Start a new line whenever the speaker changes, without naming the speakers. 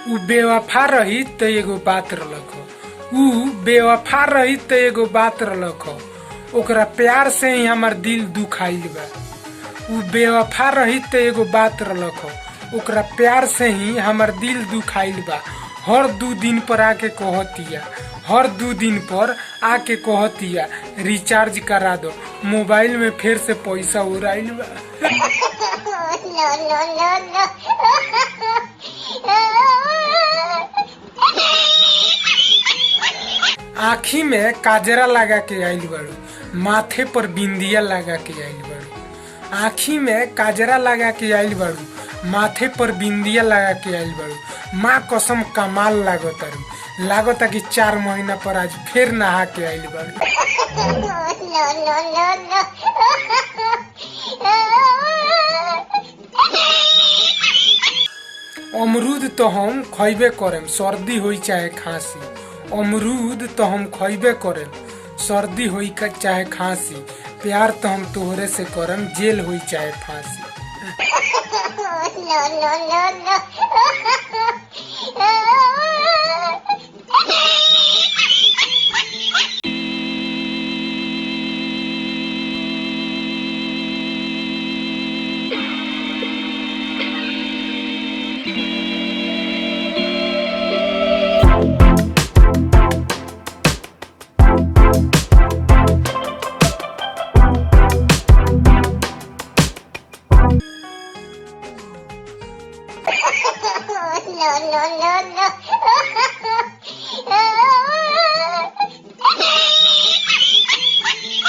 उ बेवफा रही त एगो बात रलख। उ बेवफा रही त एगो बात रलख। ओकरा प्यार से ही हमार दिल दुखाइल बा। उ बेवफा रही त एगो बात रलख। ओकरा प्यार से ही हमार दिल दुखाइल बा। हर 2 दिन पर आके कहतिया, हर 2 दिन पर आके कहतिया रिचार्ज करा दो, मोबाइल में फिर से पैसा उड़ाइल बा। आँखी में काजरा लगा के आइल बाड़ू, माथे पर बिंदिया लगा के आइल बाड़ू। आँखी में काजरा लगा के आइल बाड़ू, माथे पर बिंदिया लगा के आइल बाड़ू। माँ कसम कमाल लागतारू, लागता कि 4 महीना पर आज फिर नहा के आइल बाड़ू। अमरूद तो हम खइबे करेम, सर्दी होई चाहे खांसी। अमरूद तो हम खइबे करेम, सर्दी होई चाहे खांसी। प्यार तो हम तोहरे से करम, जेल होई चाहे फांसी।